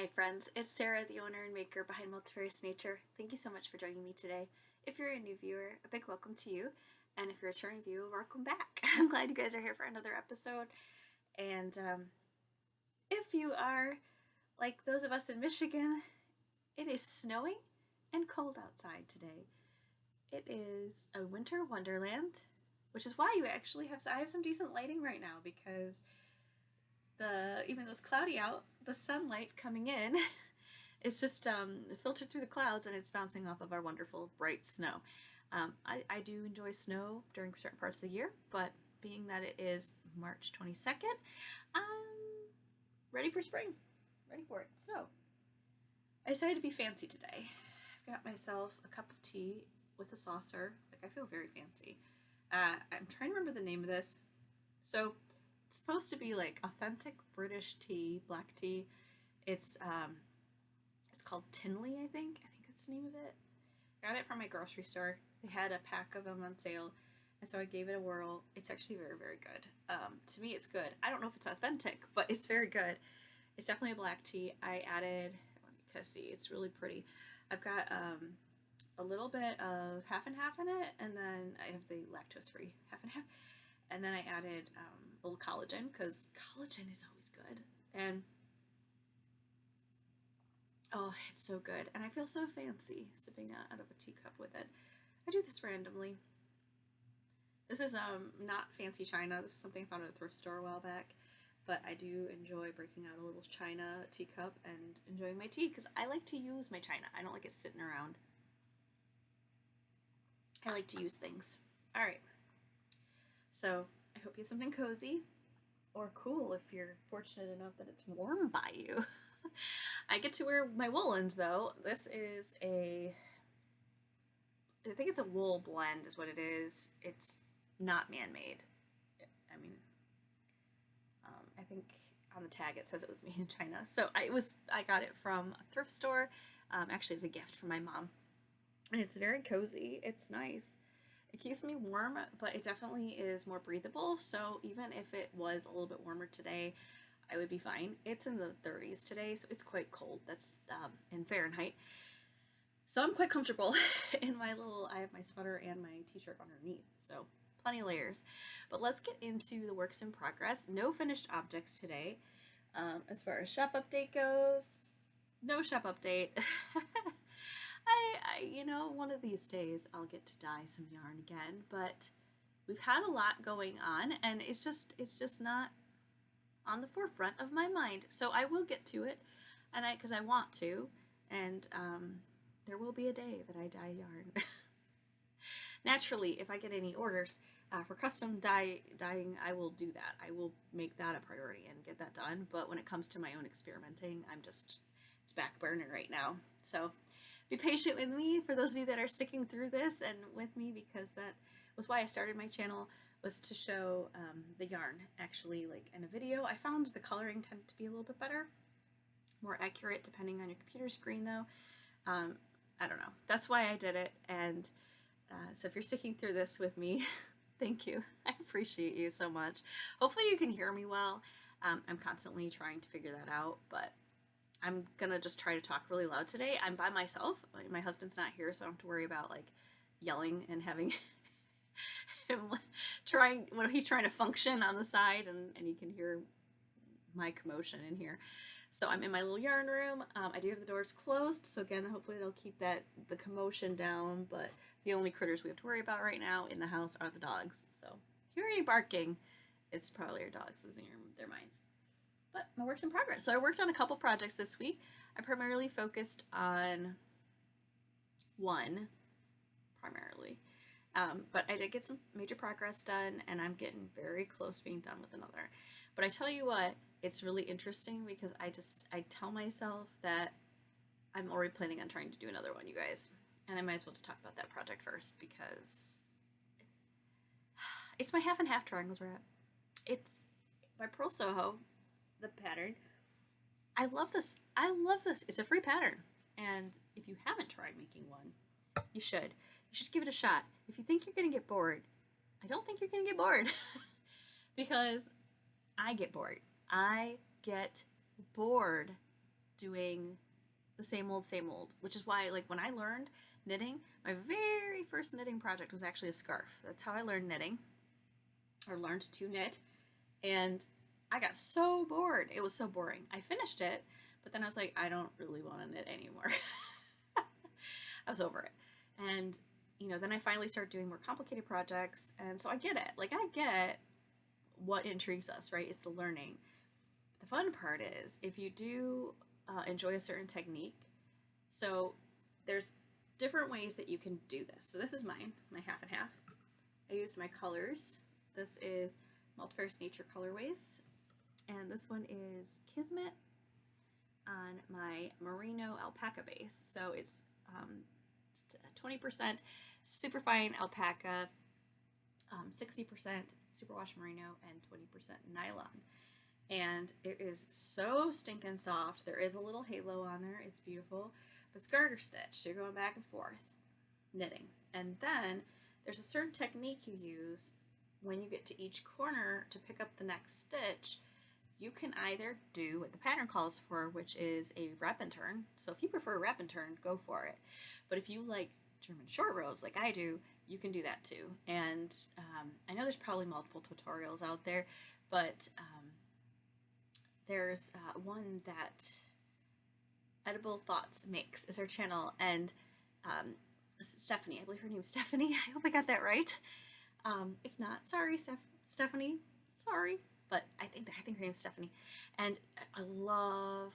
Hi friends, it's Sarah, the owner and maker behind Multifarious Nature. Thank you so much for joining me today. If you're a new viewer, a big welcome to you. And if you're a returning viewer, welcome back. I'm glad you guys are here for another episode. And if you are like those of us in Michigan, it is snowing and cold outside today. It is a winter wonderland, which is why you actually I have some decent lighting right now because even though it's cloudy out, the sunlight coming in it's just filtered through the clouds and it's bouncing off of our wonderful bright snow. I do enjoy snow during certain parts of the year, but being that it is March 22nd, I'm ready for spring. Ready for it. So, I decided to be fancy today. I've got myself a cup of tea with a saucer. Like, I feel very fancy. I'm trying to remember the name of this. So, it's supposed to be like authentic British tea, black tea. It's called Tinley, I think that's the name of it. Got it from my grocery store. They had a pack of them on sale, and so I gave it a whirl. It's actually very, very good. To me, it's good. I don't know if it's authentic, but it's very good. It's definitely a black tea. I added, you can see, it's really pretty. I've got a little bit of half and half in it, and then I have the lactose-free half and half. And then I added a little collagen, because collagen is always good. And oh, it's so good. And I feel so fancy sipping out of a teacup with it. I do this randomly. This is not fancy china. This is something I found at a thrift store a while back. But I do enjoy breaking out a little china teacup and enjoying my tea because I like to use my china. I don't like it sitting around. I like to use things. All right. So I hope you have something cozy or cool if you're fortunate enough that it's warm by you. I get to wear my woolens though. This is I think it's a wool blend is what it is. It's not man-made. I mean, I think on the tag it says it was made in China. So I got it from a thrift store. Actually, it's a gift from my mom. And it's very cozy. It's nice. It keeps me warm, but it definitely is more breathable. So even if it was a little bit warmer today, I would be fine. It's in the 30s today, so it's quite cold. That's in Fahrenheit. So I'm quite comfortable in I have my sweater and my t-shirt underneath. So plenty of layers. But let's get into the works in progress. No finished objects today. As far as shop update goes, no shop update. One of these days I'll get to dye some yarn again, but we've had a lot going on and it's just not on the forefront of my mind. So I will get to it, and because I want to, and there will be a day that I dye yarn. Naturally, if I get any orders for custom dyeing, I will do that. I will make that a priority and get that done. But when it comes to my own experimenting, it's back burner right now. So be patient with me for those of you that are sticking through this and with me, because that was why I started my channel, was to show the yarn actually like in a video. I found the coloring tended to be a little bit better, more accurate depending on your computer screen though. I don't know. That's why I did it. And so if you're sticking through this with me, thank you. I appreciate you so much. Hopefully you can hear me well. I'm constantly trying to figure that out, but I'm gonna just try to talk really loud today. I'm by myself. My husband's not here, so I don't have to worry about like yelling and having him he's trying to function on the side, and you can hear my commotion in here. So I'm in my little yarn room. I do have the doors closed, so again, hopefully they'll keep the commotion down, but the only critters we have to worry about right now in the house are the dogs. So if you hear any barking, it's probably your dogs losing their minds. But my work's in progress. So I worked on a couple projects this week. I primarily focused on one, primarily. But I did get some major progress done, and I'm getting very close to being done with another. But I tell you what, it's really interesting because I tell myself that I'm already planning on trying to do another one, you guys. And I might as well just talk about that project first because it's my half and half triangles wrap. It's by Pearl Soho, the pattern. I love this. It's a free pattern. And if you haven't tried making one, you should. You should give it a shot. If you think you're going to get bored, I don't think you're going to get bored because I get bored. I get bored doing the same old, which is why, like, when I learned knitting, my very first knitting project was actually a scarf. That's how I learned knitting, or learned to knit. And I got so bored. It was so boring. I finished it, but then I was like, I don't really want to knit anymore. I was over it. And, you know, then I finally started doing more complicated projects. And so I get it. Like, I get what intrigues us, right? It's the learning. The fun part is if you do enjoy a certain technique, so there's different ways that you can do this. So this is mine, my half and half. I used my colors. This is Multifarious Nature Colorways, and this one is Kismet on my merino alpaca base. So it's 20% superfine alpaca, 60% superwash merino, and 20% nylon. And it is so stinking soft. There is a little halo on there. It's beautiful. But it's garter stitch, so you're going back and forth knitting. And then there's a certain technique you use when you get to each corner to pick up the next stitch. You can either do what the pattern calls for, which is a wrap and turn. So if you prefer wrap and turn, go for it. But if you like German short rows like I do, you can do that too. And I know there's probably multiple tutorials out there, but there's one that Edible Thoughts makes is her channel, and Stephanie, I believe her name is Stephanie. I hope I got that right. If not, sorry, Stephanie, sorry, but I think her name is Stephanie, and I love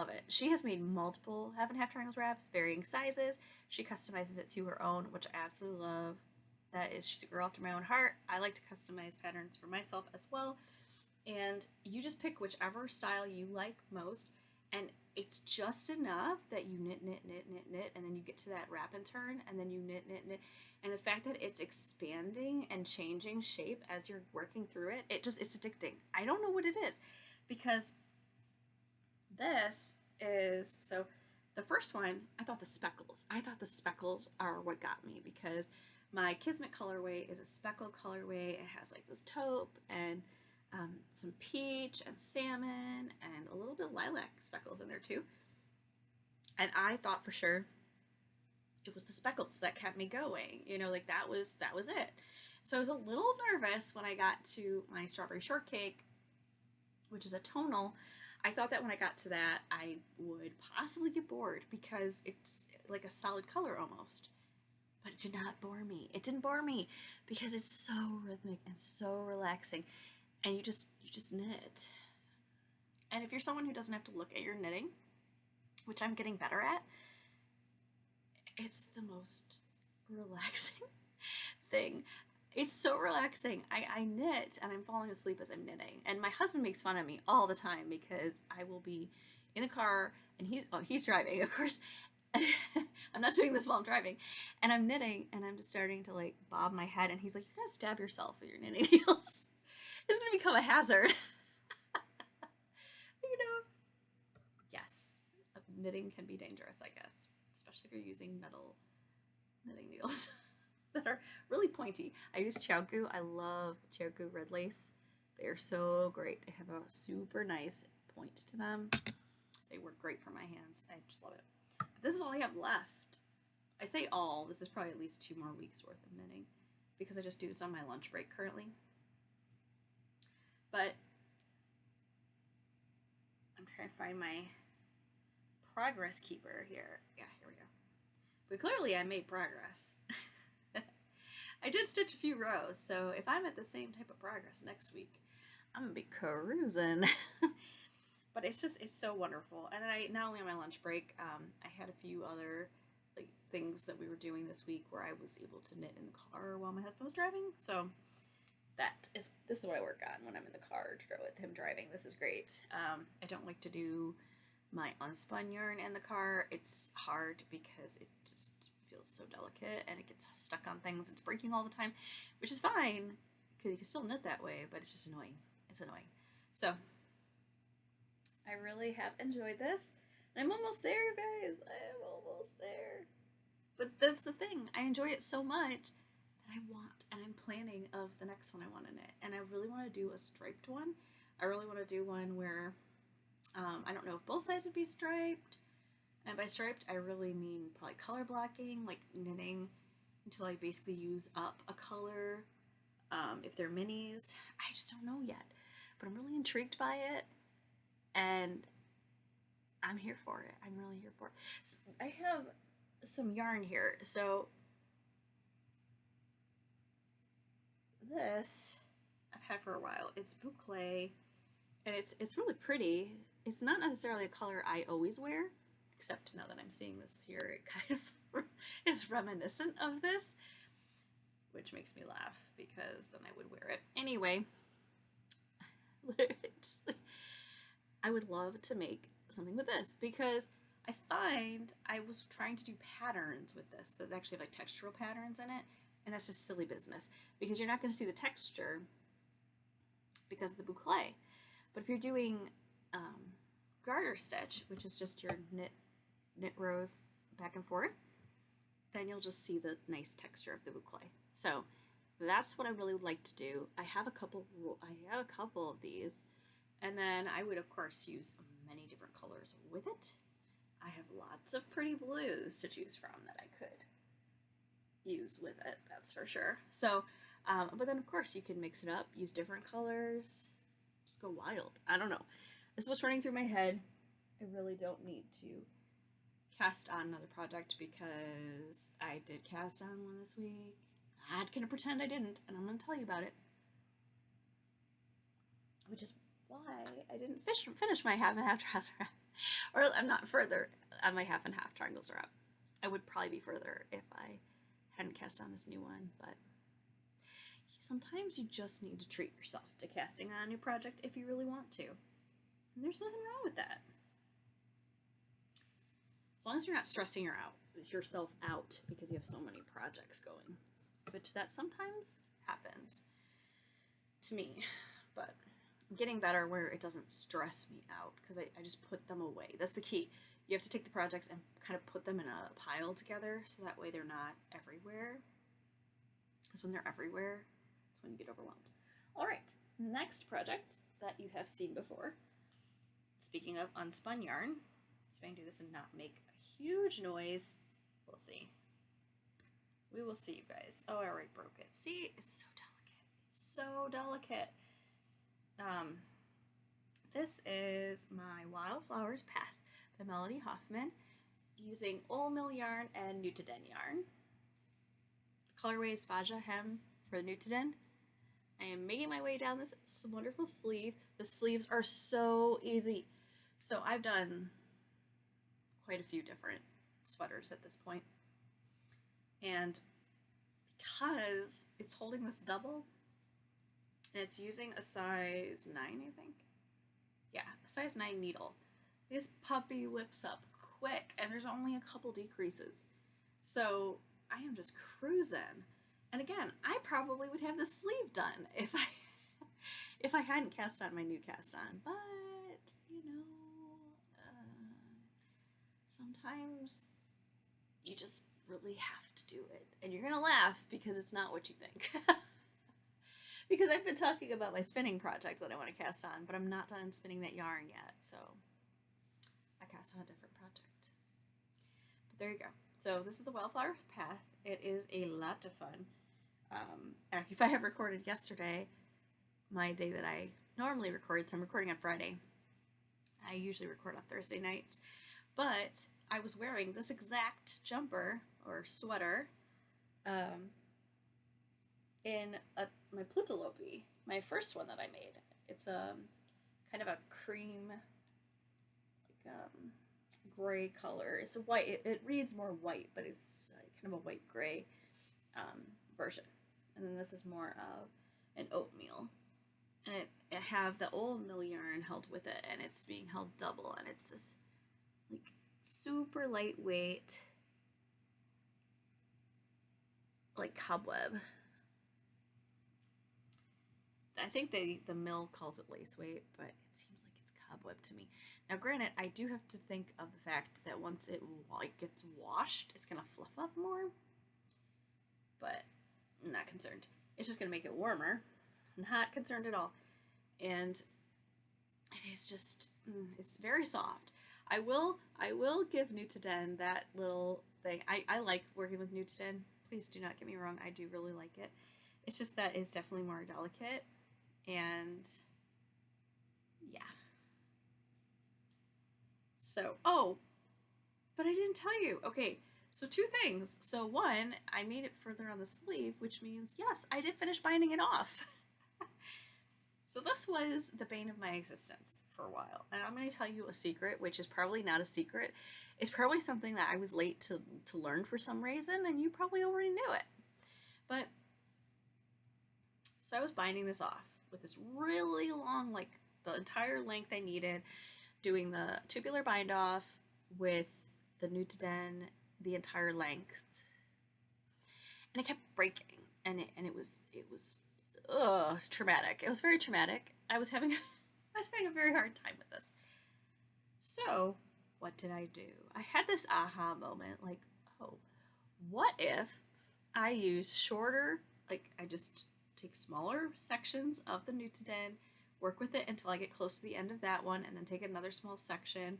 it. She has made multiple half and half triangles wraps, varying sizes. She customizes it to her own, which I absolutely love. She's a girl after my own heart. I like to customize patterns for myself as well. And you just pick whichever style you like most, and it's just enough that you knit, and then you get to that wrap and turn, and then you knit. And the fact that it's expanding and changing shape as you're working through it, it's addicting. I don't know what it is, because this is, so the first one, I thought the speckles are what got me, because my Kismet colorway is a speckle colorway. It has like this taupe and some peach and salmon and a little bit of lilac speckles in there too. And I thought for sure it was the speckles that kept me going. You know, like that was it. So I was a little nervous when I got to my Strawberry Shortcake, which is a tonal. I thought that when I got to that, I would possibly get bored because it's like a solid color almost. But it did not bore me. It didn't bore me because it's so rhythmic and so relaxing. And you just knit. And if you're someone who doesn't have to look at your knitting, which I'm getting better at, it's the most relaxing thing. It's so relaxing. I knit and I'm falling asleep as I'm knitting. And my husband makes fun of me all the time because I will be in the car and he's driving, of course. I'm not doing this while I'm driving. And I'm knitting and I'm just starting to like bob my head, and he's like, "You're gonna stab yourself with your knitting needles. It's gonna become a hazard." You know? Yes. Knitting can be dangerous, I guess. Especially if you're using metal knitting needles that are really pointy. I use Chiaogu. I love the Chiaogu red lace. They are so great. They have a super nice point to them. They work great for my hands. I just love it. But this is all I have left. I say all. This is probably at least 2 more weeks worth of knitting because I just do this on my lunch break currently. But I'm trying to find my progress keeper here. Yeah, here we go. But clearly I made progress. I did stitch a few rows, so if I'm at the same type of progress next week, I'm gonna be cruising. But it's so wonderful. And I, not only on my lunch break, I had a few other like things that we were doing this week where I was able to knit in the car while my husband was driving. So this is what I work on when I'm in the car with him driving. This is great. I don't like to do my unspun yarn in the car. It's hard because it just feels so delicate and it gets stuck on things. It's breaking all the time, which is fine because you can still knit that way, but it's just annoying. It's annoying. So I really have enjoyed this. I'm almost there, you guys. I'm almost there. But that's the thing. I enjoy it so much that I want, and I'm planning of the next one I want to knit. And I really want to do a striped one. I really want to do one where I don't know if both sides would be striped. And by striped, I really mean probably color blocking, like knitting until I basically use up a color. If they're minis, I just don't know yet. But I'm really intrigued by it. And I'm here for it. I'm really here for it. So I have some yarn here. So this I've had for a while. It's boucle, and it's really pretty. It's not necessarily a color I always wear, except now that I'm seeing this here, it kind of is reminiscent of this, which makes me laugh because then I would wear it. Anyway, I would love to make something with this because I find I was trying to do patterns with this that actually have like textural patterns in it, and that's just silly business because you're not going to see the texture because of the boucle. But if you're doing garter stitch, which is just your knit rows back and forth, then you'll just see the nice texture of the boucle. So that's what I really would like to do. I have a couple of these, and then I would of course use many different colors with it. I have lots of pretty blues to choose from that I could use with it, that's for sure. So but then of course you can mix it up, use different colors, just go wild. I don't know. This is what's running through my head. I really don't need to cast on another project because I did cast on one this week. I'm gonna pretend I didn't, and I'm gonna tell you about it. Which is why I didn't finish my half and half trouser wrap. Or I'm not further on my half and half triangles wrap. I would probably be further if I hadn't cast on this new one, but sometimes you just need to treat yourself to casting on a new project if you really want to. And there's nothing wrong with that. As long as you're not stressing yourself out because you have so many projects going, which that sometimes happens to me, but I'm getting better where it doesn't stress me out because I just put them away. That's the key. You have to take the projects and kind of put them in a pile together so that way they're not everywhere. Because when they're everywhere, that's when you get overwhelmed. All right, next project that you have seen before. Speaking of unspun yarn, let's see if I can do this and not make a huge noise. We'll see. We will see, you guys. Oh, I already broke it. See, it's so delicate. It's so delicate. This is my Wildflowers Path by Melody Hoffman using Old Mill yarn and Nutiden yarn. Colorway is Vaja Hem for Nutiden. I am making my way down this wonderful sleeve. The sleeves are so easy. So I've done quite a few different sweaters at this point. And because it's holding this double, and it's using a size 9, I think. Yeah, a size 9 needle. This puppy whips up quick, and there's only a couple decreases. So I am just cruising. And again, I probably would have the sleeve done if I hadn't cast on my new cast on. But, you know, sometimes you just really have to do it. And you're going to laugh because it's not what you think. Because I've been talking about my spinning project that I want to cast on, but I'm not done spinning that yarn yet, so I cast on a different project. But there you go. So this is the Wildflower Path. It is a lot of fun. If I have recorded yesterday, my day that I normally record, so I'm recording on Friday. I usually record on Thursday nights, but I was wearing this exact jumper or sweater in my Plutalope, my first one that I made. It's kind of a cream, like gray color. It's a white. It reads more white, but it's kind of a white gray version. And then this is more of an oatmeal, and it have the Old Mill yarn held with it, and it's being held double, and it's this like super lightweight, like cobweb. I think the mill calls it lace weight, but it seems like it's cobweb to me. Now, granted, I do have to think of the fact that once it gets washed, it's gonna fluff up more. But I'm not concerned. It's just gonna make it warmer. I'm not concerned at all. And it is just, it's very soft. I will give Nutiden that little thing. I like working with Nutiden. Please do not get me wrong. I do really like it. It's just that it's definitely more delicate. And yeah. So, oh, but I didn't tell you. Okay, so two things. So one, I made it further on the sleeve, which means yes, I did finish binding it off. So this was the bane of my existence for a while. And I'm going to tell you a secret, which is probably not a secret. It's probably something that I was late to learn for some reason, and you probably already knew it. But, so I was binding this off with this really long, like the entire length I needed, doing the tubular bind off with the Nutiden the entire length. And it kept breaking. And it was traumatic. It was very traumatic. I was having a very hard time with this. So, what did I do? I had this aha moment, like, oh, what if I use shorter, like I just take smaller sections of the Nutiden, work with it until I get close to the end of that one, and then take another small section,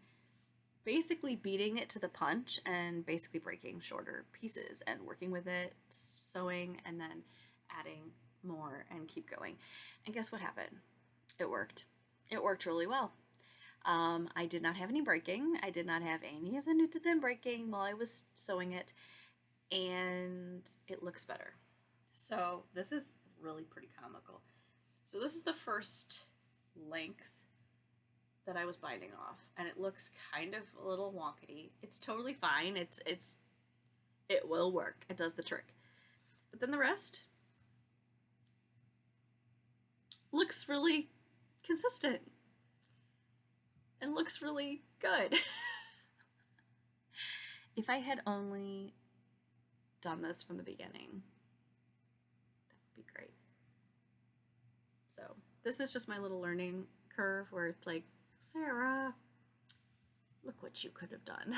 basically beating it to the punch and basically breaking shorter pieces and working with it, sewing, and then adding more and keep going. And guess what happened? It worked. It worked really well. I did not have any breaking. I did not have any of the Nutiden breaking while I was sewing it, and it looks better. So this is really pretty comical. So this is the first length that I was binding off, and it looks kind of a little wonkety. It's totally fine. It will work. It does the trick. But then the rest looks really consistent and looks really good. If I had only done this from the beginning, that would be great. So this is just my little learning curve where it's like, Sarah, look what you could have done.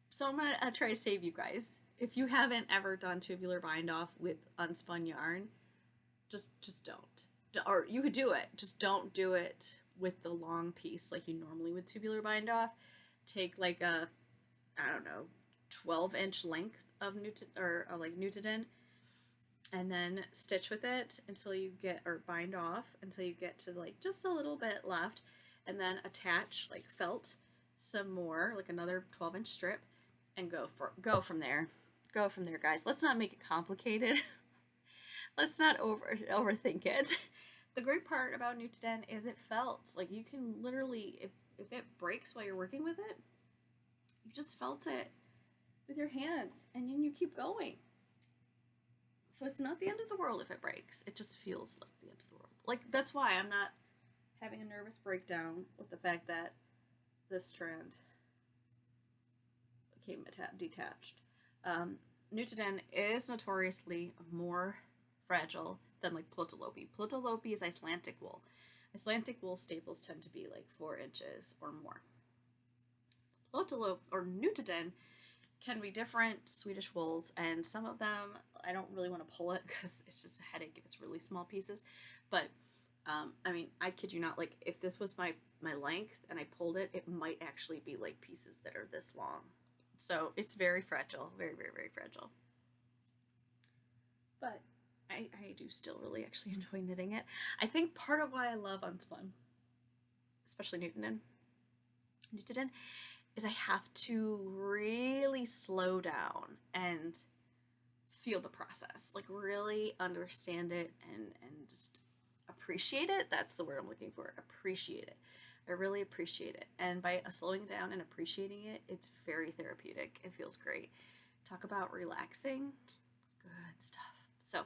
So I'm going to try to save you guys. If you haven't ever done tubular bind off with unspun yarn, just don't. Or you could do it, just don't do it with the long piece like you normally would tubular bind off. Take like a, I don't know, 12-inch length of Nutiden, and then stitch with it until you get, or bind off until you get to like just a little bit left, and then attach like felt some more, like another 12-inch strip, and go from there. Go from there, guys. Let's not make it complicated. Let's not overthink it. The great part about Nutiden is it felt like you can literally, if it breaks while you're working with it, you just felt it with your hands, and then you keep going. So it's not the end of the world if it breaks. It just feels like the end of the world. Like, that's why I'm not having a nervous breakdown with the fact that this strand became detached. Nutiden is notoriously more fragile than like Plötulopi. Plötulopi is Icelandic wool. Icelandic wool staples tend to be like 4 inches or more. Plötulopi or Nutiden can be different Swedish wools, and some of them I don't really want to pull it because it's just a headache if it's really small pieces. But I mean, I kid you not, like if this was my length and I pulled it, it might actually be like pieces that are this long. So it's very fragile, very, very, very fragile. But I do still really actually enjoy knitting it. I think part of why I love unspun, especially Nutiden, is I have to really slow down and feel the process, like really understand it and just appreciate it. That's the word I'm looking for. Appreciate it. I really appreciate it. And by slowing down and appreciating it, it's very therapeutic. It feels great. Talk about relaxing. Good stuff. So,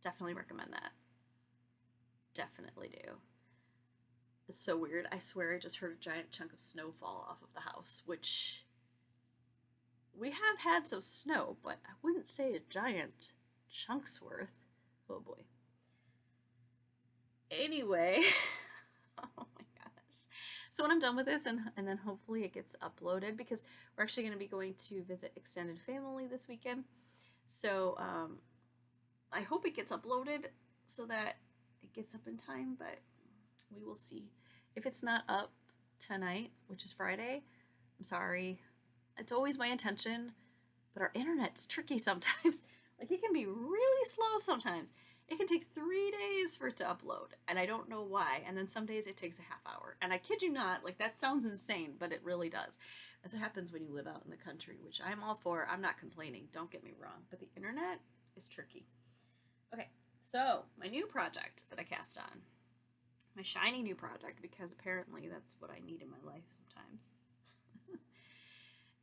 definitely recommend that. Definitely do. It's so weird. I swear I just heard a giant chunk of snow fall off of the house, which we have had some snow, but I wouldn't say a giant chunk's worth. Oh boy. Anyway, oh my gosh. So when I'm done with this, and then hopefully it gets uploaded, because we're actually going to be going to visit extended family this weekend. So I hope it gets uploaded so that it gets up in time, but we will see. If it's not up tonight, which is Friday, I'm sorry. It's always my intention, but our internet's tricky sometimes. Like, it can be really slow sometimes. It can take 3 days for it to upload, and I don't know why. And then some days it takes a half hour. And I kid you not, like, that sounds insane, but it really does. That's what happens when you live out in the country, which I'm all for. I'm not complaining, don't get me wrong, but the internet is tricky. Okay, so my new project that I cast on, my shiny new project, because apparently that's what I need in my life sometimes,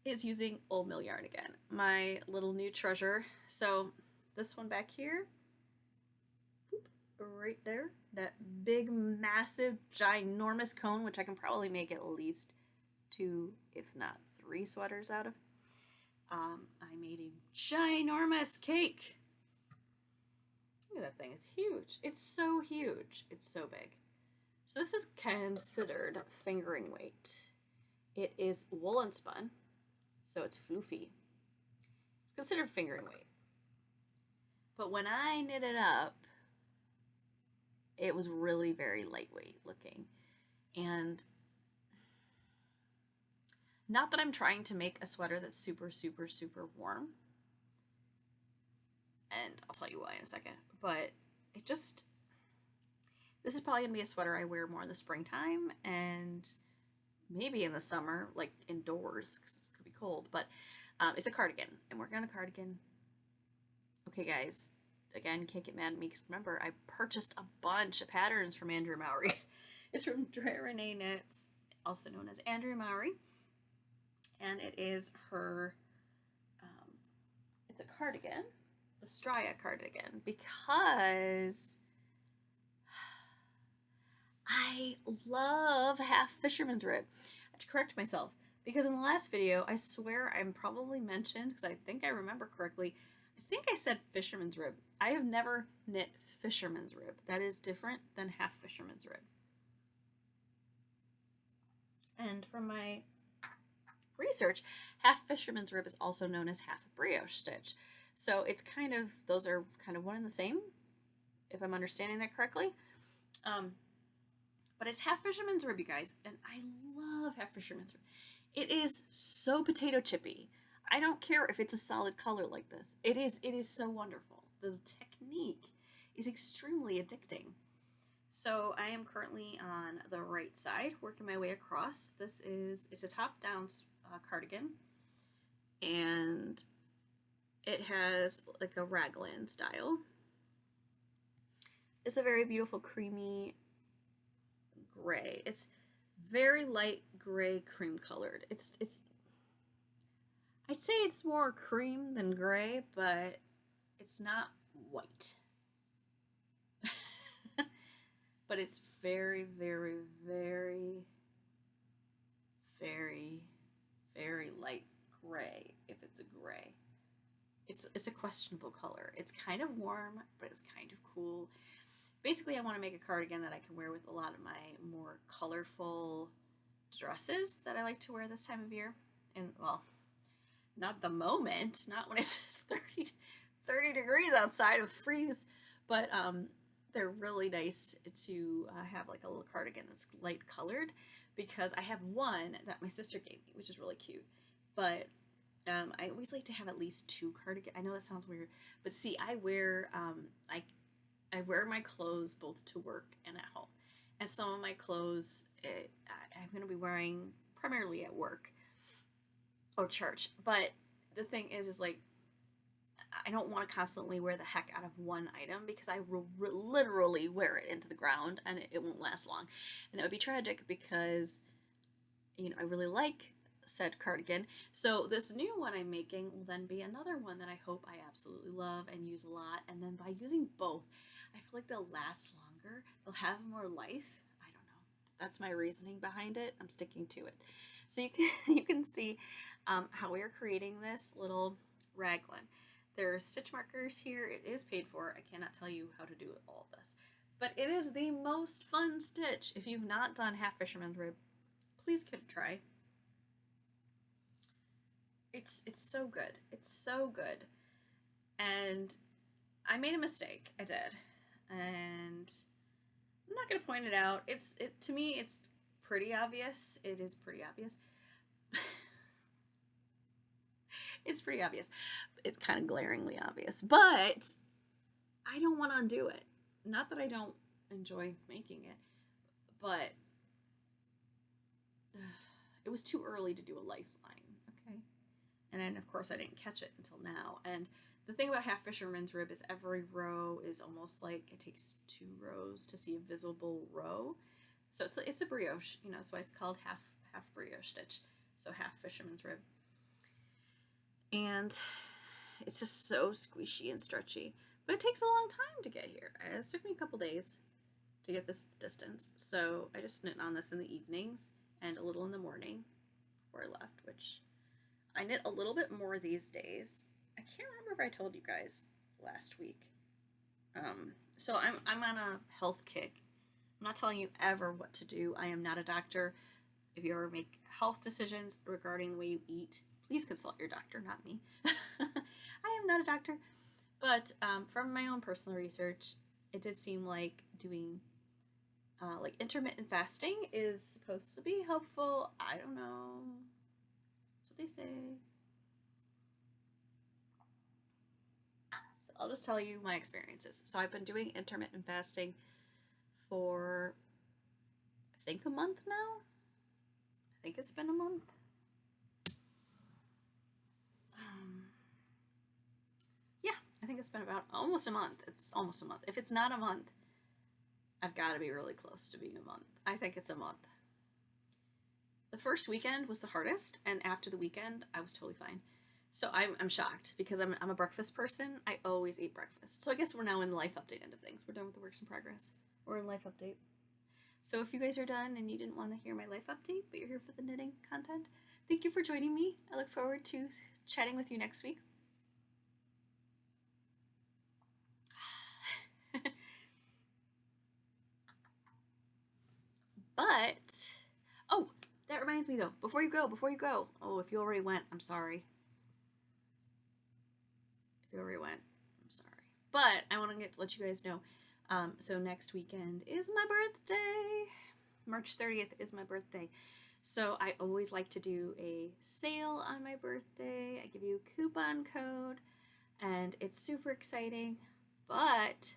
is using old mill yarn again. My little new treasure. So this one back here, right there, that big, massive, ginormous cone, which I can probably make at least 2, if not 3 sweaters out of. I made a ginormous cake. Look at that thing, it's huge. It's so huge, it's so big. So this is considered fingering weight. It is woolen spun, so it's floofy. It's considered fingering weight. But when I knit it up, it was really very lightweight looking. And not that I'm trying to make a sweater that's super, super, super warm. And I'll tell you why in a second. But it just, this is probably going to be a sweater I wear more in the springtime and maybe in the summer, like indoors, because it could be cold. But it's a cardigan. I'm working on a cardigan. Okay, guys. Again, can't get mad at me because remember, I purchased a bunch of patterns from Andrew Mowry. It's from Dre Renee Knits, also known as Andrew Mowry. And it is her, it's a cardigan, the Straya cardigan, because I love half Fisherman's Rib. I have to correct myself, because in the last video, I swear I'm probably mentioned, because I think I remember correctly, I think I said Fisherman's Rib. I have never knit Fisherman's Rib. That is different than half Fisherman's Rib. And from my research, half Fisherman's Rib is also known as half brioche stitch. So it's kind of, those are kind of one and the same, if I'm understanding that correctly. But it's half Fisherman's Rib, you guys, and I love half Fisherman's Rib. It is so potato chippy. I don't care if it's a solid color like this. It is so wonderful. The technique is extremely addicting. So I am currently on the right side, working my way across. It's a top-down cardigan, and it has like a raglan style. It's a very beautiful creamy gray. It's very light gray cream colored. It's I'd say it's more cream than gray, but it's not white. But it's very, very, very, very, very light gray, if it's a gray. It's a questionable color. It's kind of warm, but it's kind of cool. Basically, I want to make a cardigan that I can wear with a lot of my more colorful dresses that I like to wear this time of year. And, well, not the moment, not when it's 30 degrees outside of freeze, but they're really nice to have like a little cardigan that's light colored, because I have one that my sister gave me, which is really cute. But I always like to have at least 2 cardigans. I know that sounds weird, but see, I wear I wear my clothes both to work and at home. And some of my clothes I'm going to be wearing primarily at work or church. But the thing is like, I don't want to constantly wear the heck out of one item, because I will literally wear it into the ground and it won't last long. And that would be tragic, because, you know, I really like said cardigan. So this new one I'm making will then be another one that I hope I absolutely love and use a lot. And then by using both, I feel like they'll last longer. They'll have more life. I don't know. That's my reasoning behind it. I'm sticking to it. So you can see how we are creating this little raglan. There are stitch markers here. It is paid for. I cannot tell you how to do all of this, but it is the most fun stitch. If you've not done half Fisherman's Rib, please give it a try. It's so good. It's so good. And I made a mistake. I did. And I'm not going to point it out. To me, it's pretty obvious. It is pretty obvious. It's pretty obvious. It's kind of glaringly obvious. But I don't want to undo it. Not that I don't enjoy making it, but it was too early to do a lifeline, okay? And then, of course, I didn't catch it until now. And the thing about half Fisherman's Rib is every row is almost like it takes 2 rows to see a visible row. So it's a brioche, you know, that's why it's called half brioche stitch. So half Fisherman's Rib. And it's just so squishy and stretchy. But it takes a long time to get here. It took me a couple days to get this distance. So I just knit on this in the evenings and a little in the morning before I left, which I knit a little bit more these days. I can't remember if I told you guys last week. So I'm on a health kick. I'm not telling you ever what to do. I am not a doctor. If you ever make health decisions regarding the way you eat, please consult your doctor, not me. I am not a doctor. But from my own personal research, it did seem like doing like intermittent fasting is supposed to be helpful. I don't know. That's what they say. So I'll just tell you my experiences. So I've been doing intermittent fasting for, I think, a month now. I think it's been a month. Yeah, I think it's been about almost a month. It's almost a month. If it's not a month, I've got to be really close to being a month. I think it's a month. The first weekend was the hardest, and after the weekend, I was totally fine. So I'm shocked because I'm a breakfast person. I always eat breakfast. So I guess we're now in the life update end of things. We're done with the works in progress. We're in life update. So if you guys are done and you didn't want to hear my life update, but you're here for the knitting content, thank you for joining me. I look forward to chatting with you next week. But, oh, that reminds me though, before you go, oh, if you already went, I'm sorry. If you already went, I'm sorry. But I want to let you guys know, so next weekend is my birthday. March 30th is my birthday. So I always like to do a sale on my birthday. I give you a coupon code, and it's super exciting, but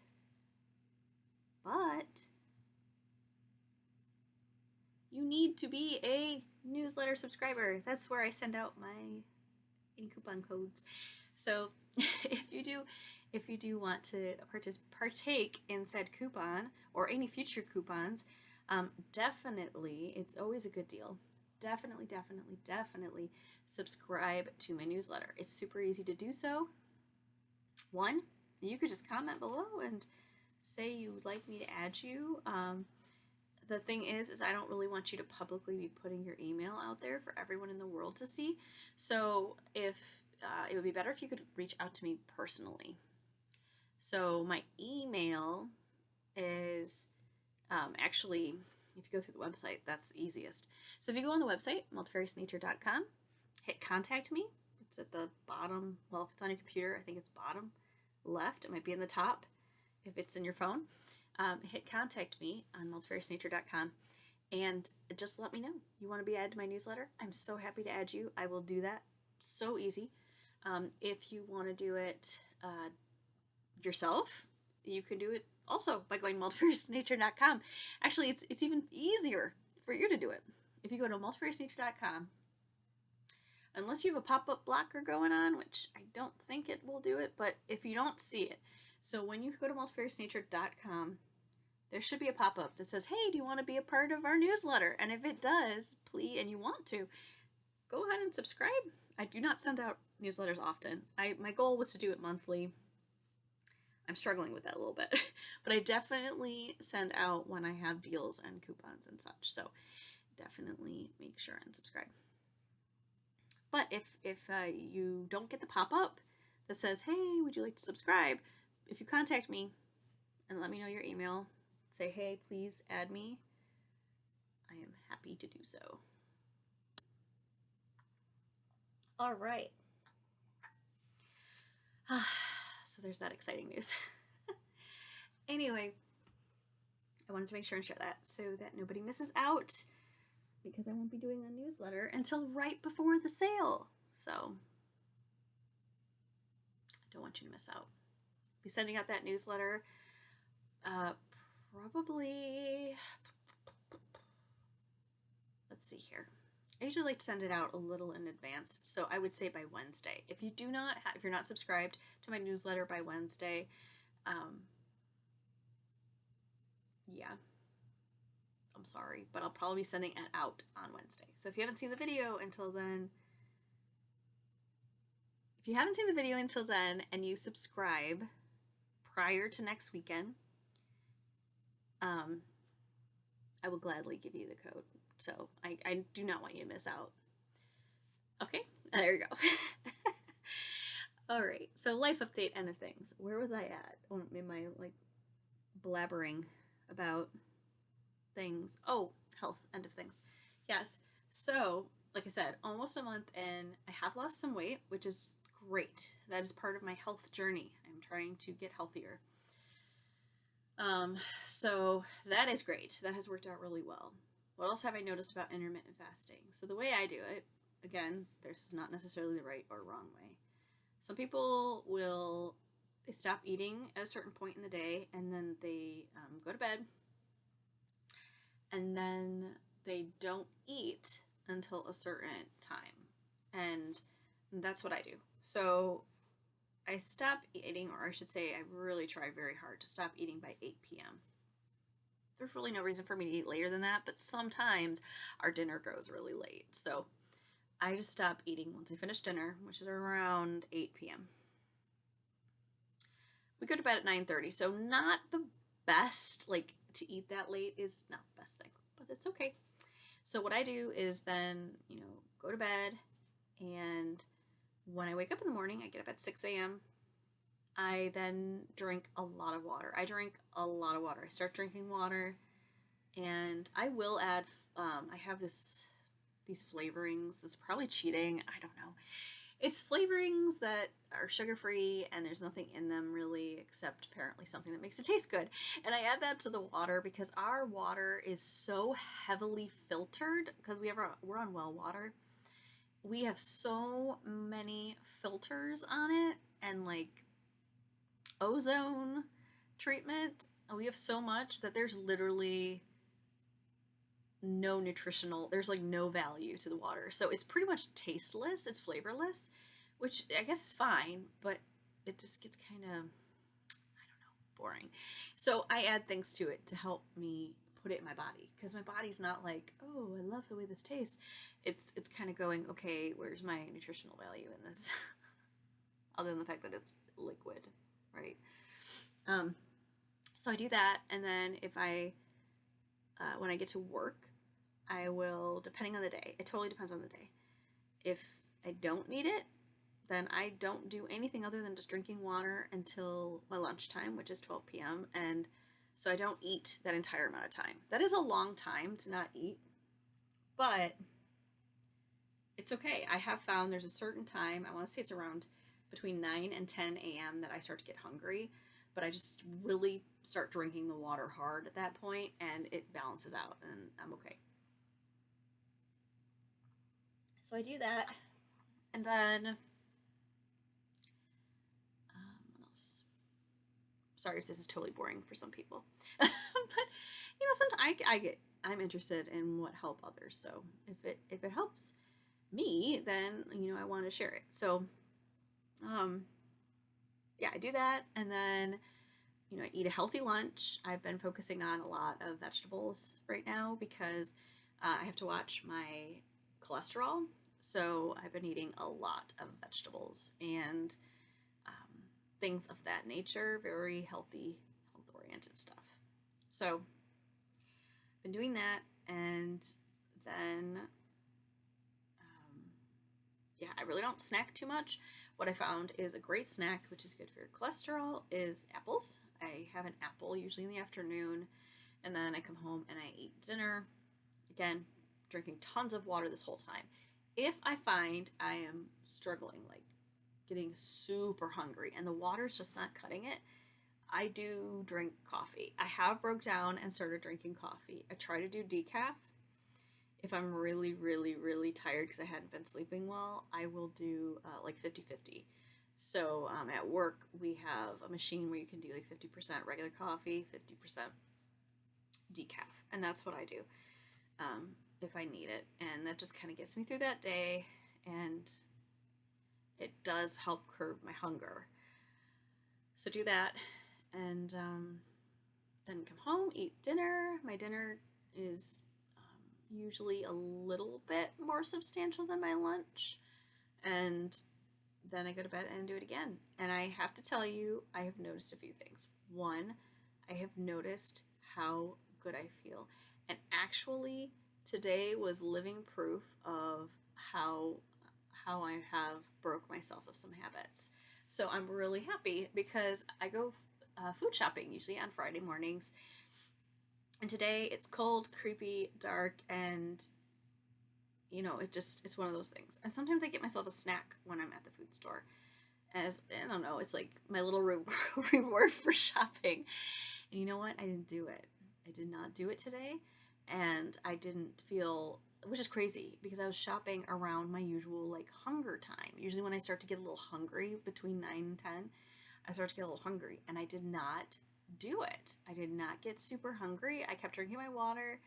you need to be a newsletter subscriber. That's where I send out my coupon codes. So if you do want to partake in said coupon or any future coupons, definitely, it's always a good deal. Definitely subscribe to my newsletter. It's super easy to do so. One, you could just comment below and say you would like me to add you. The thing is I don't really want you to publicly be putting your email out there for everyone in the world to see. So if it would be better if you could reach out to me personally. So my email is actually, if you go through the website, that's the easiest. So if you go on the website, multifariousnature.com, hit contact me. It's at the bottom. Well, if it's on your computer, I think it's bottom left. It might be in the top if it's in your phone. Hit contact me on multifariousnature.com and just let me know. You want to be added to my newsletter? I'm so happy to add you. I will do that. So easy. If you want to do it yourself, you can do it also by going multifariousnature.com. Actually, it's even easier for you to do it. If you go to multifariousnature.com, unless you have a pop-up blocker going on, which I don't think it will do it, but if you don't see it, so when you go to multifariousnature.com, there should be a pop-up that says, hey, do you want to be a part of our newsletter? And if it does, please, and you want to, go ahead and subscribe. I do not send out newsletters often. My goal was to do it monthly. I'm struggling with that a little bit, but I definitely send out when I have deals and coupons and such. So definitely make sure and subscribe. But if you don't get the pop-up that says, hey, would you like to subscribe? If you contact me and let me know your email, say, hey, please add me, I am happy to do so. All right. So there's that exciting news. Anyway, I wanted to make sure and share that so that nobody misses out, because I won't be doing a newsletter until right before the sale. So I don't want you to miss out. I'll be sending out that newsletter probably, let's see here. I usually like to send it out a little in advance, so I would say by Wednesday. If you do not if you're not subscribed to my newsletter by Wednesday, yeah, I'm sorry, but I'll probably be sending it out on Wednesday. So if you haven't seen the video until then, and you subscribe prior to next weekend, I will gladly give you the code. So I do not want you to miss out. Okay, there you go. All right, so life update, end of things. Where was I at in my blabbering about things? Oh, health, end of things. Yes. So, like I said, almost a month in, I have lost some weight, which is great. That is part of my health journey. I'm trying to get healthier. So that is great. That has worked out really well. What else have I noticed about intermittent fasting? So the way I do it, again, there's not necessarily the right or wrong way. Some people they stop eating at a certain point in the day, and then they go to bed, and then they don't eat until a certain time. And that's what I do. So I stop eating, or I should say I really try very hard to stop eating by 8 p.m. There's really no reason for me to eat later than that, but sometimes our dinner goes really late. So I just stop eating once I finish dinner, which is around 8 p.m. We go to bed at 9:30, so not the best, to eat that late is not the best thing, but it's okay. So what I do is then, go to bed, and when I wake up in the morning, I get up at 6 a.m. I then drink a lot of water. I start drinking water, and I will add, I have these flavorings. This is probably cheating. I don't know. It's flavorings that are sugar-free, and there's nothing in them really except apparently something that makes it taste good. And I add that to the water because our water is so heavily filtered, because we're on well water. We have so many filters on it, and ozone treatment. We have so much that there's literally no there's no value to the water. So it's pretty much tasteless, it's flavorless, which I guess is fine, but it just gets kind of, I don't know, boring. So I add things to it to help me put it in my body, because my body's not oh, I love the way this tastes. It's kind of going, okay, where's my nutritional value in this? Other than the fact that it's liquid, right? So I do that, and then if when I get to work, I will, depending on the day, it totally depends on the day. If I don't need it, then I don't do anything other than just drinking water until my lunchtime, which is 12 p.m. And so I don't eat that entire amount of time. That is a long time to not eat, but it's okay. I have found there's a certain time, I want to say it's around between 9 and 10 a.m. that I start to get hungry, but I just really start drinking the water hard at that point, and it balances out, and I'm okay. So I do that, and then, what else? Sorry if this is totally boring for some people, but sometimes I'm interested in what help others. So if it helps me, then I want to share it. So, yeah, I do that, and then I eat a healthy lunch. I've been focusing on a lot of vegetables right now because I have to watch my cholesterol. So I've been eating a lot of vegetables and things of that nature, very healthy, health-oriented stuff. So I've been doing that, and then, yeah, I really don't snack too much. What I found is a great snack, which is good for your cholesterol, is apples. I have an apple usually in the afternoon, and then I come home and I eat dinner. Again, drinking tons of water this whole time. If I find I am struggling, getting super hungry, and the water's just not cutting it, I do drink coffee. I have broke down and started drinking coffee. I try to do decaf. If I'm really, really, really tired because I hadn't been sleeping well, I will do like 50-50. So at work, we have a machine where you can do like 50% regular coffee, 50% decaf. And that's what I do if I need it. And that just kind of gets me through that day. And it does help curb my hunger. So do that. And then come home, eat dinner. My dinner is usually a little bit more substantial than my lunch. And then I go to bed and do it again. And I have to tell you, I have noticed a few things. One, I have noticed how good I feel. And actually, today was living proof of how I have broke myself of some habits. So I'm really happy because I go food shopping usually on Friday mornings. And today it's cold, creepy, dark, and it's one of those things. And sometimes I get myself a snack when I'm at the food store. As I don't know, it's like my little reward for shopping. And you know what? I didn't do it. I did not do it today, and I didn't feel, which is crazy because I was shopping around my usual like hunger time. Usually when I start to get a little hungry between 9 and 10, I start to get a little hungry, and I did not do it. I did not get super hungry. I kept drinking my water.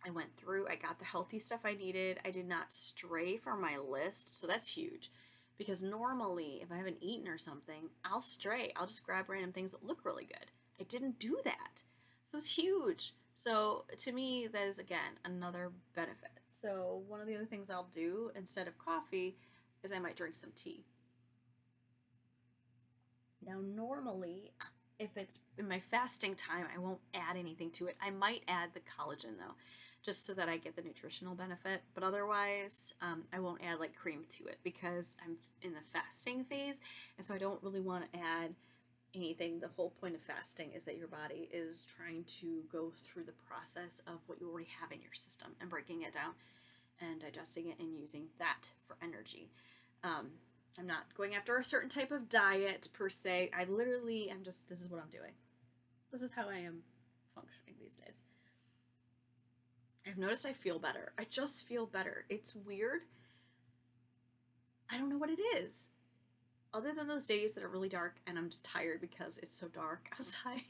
I went through, I got the healthy stuff I needed. I did not stray from my list, so that's huge. Because normally, if I haven't eaten or something, I'll stray. I'll just grab random things that look really good. I didn't do that. So it's huge. So to me, that is, again, another benefit. So one of the other things I'll do instead of coffee is I might drink some tea. Now, normally, if it's in my fasting time, I won't add anything to it. I might add the collagen, though, just so that I get the nutritional benefit. But otherwise, I won't add like cream to it because I'm in the fasting phase. And so I don't really want to add anything. The whole point of fasting is that your body is trying to go through the process of what you already have in your system and breaking it down and digesting it and using that for energy. I'm not going after a certain type of diet per se. I literally am just, this is what I'm doing. This is how I am functioning these days. I've noticed I feel better. I just feel better. It's weird. I don't know what it is. Other than those days that are really dark and I'm just tired because it's so dark outside.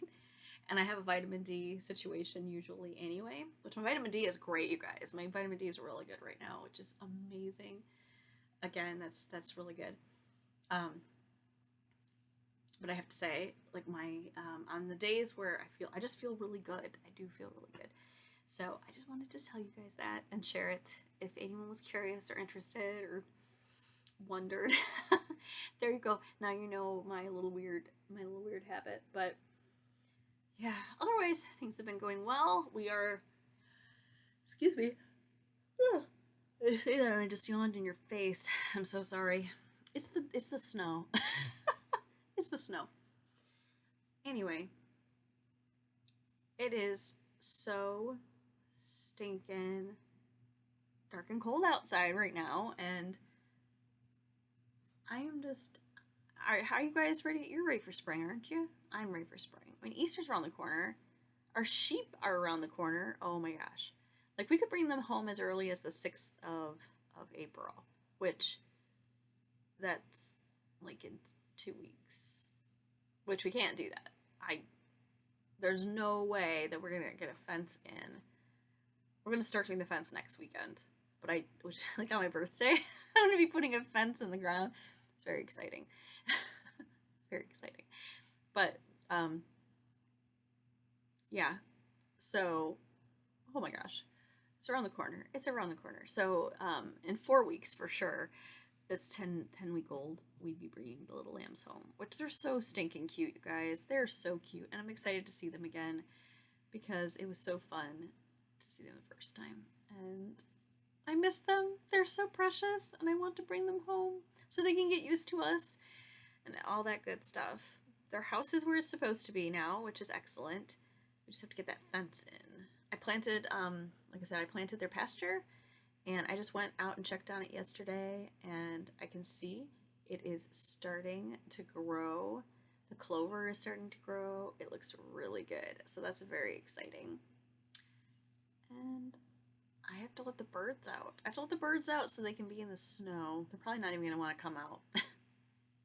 And I have a vitamin D situation usually anyway, which my vitamin D is great, you guys. My vitamin D is really good right now, which is amazing. Again, that's really good. But I have to say, like on the days where I just feel really good. I do feel really good. So I just wanted to tell you guys that and share it. If anyone was curious or interested or wondered, there you go. Now you know my little weird habit. But yeah, otherwise things have been going well. Excuse me. I say that and I just yawned in your face. I'm so sorry. It's the snow. It's the snow. Anyway, it is so stinking dark and cold outside right now, and I am just. How are you guys ready? You're ready for spring, aren't you? I'm ready for spring. I mean, Easter's around the corner. Our sheep are around the corner. Oh my gosh. Like, we could bring them home as early as the 6th of April, which that's like in 2 weeks, which we can't do that. There's no way that we're going to get a fence in. We're going to start doing the fence next weekend, which like on my birthday, I'm going to be putting a fence in the ground. It's very exciting. Very exciting. But, yeah. So, oh my gosh. It's around the corner. So, in 4 weeks for sure, it's 10-week-old, we'd be bringing the little lambs home, which they're so stinking cute, you guys. They're so cute, and I'm excited to see them again because it was so fun to see them the first time, and I miss them. They're so precious, and I want to bring them home so they can get used to us and all that good stuff. Their house is where it's supposed to be now, which is excellent. We just have to get that fence in. I planted, like I said, I planted their pasture, and I just went out and checked on it yesterday, and I can see it is starting to grow. The clover is starting to grow. It looks really good. So that's very exciting. And I have to let the birds out. I have to let the birds out so they can be in the snow. They're probably not even going to want to come out.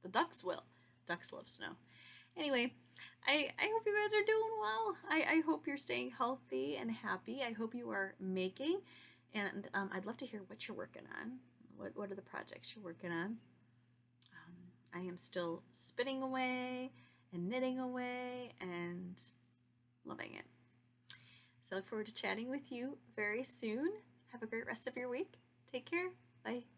The ducks will. Ducks love snow. Anyway, I hope you guys are doing well. I hope you're staying healthy and happy. I hope you are making. And I'd love to hear what you're working on. What are the projects you're working on? I am still spinning away and knitting away and loving it. So I look forward to chatting with you very soon. Have a great rest of your week. Take care. Bye.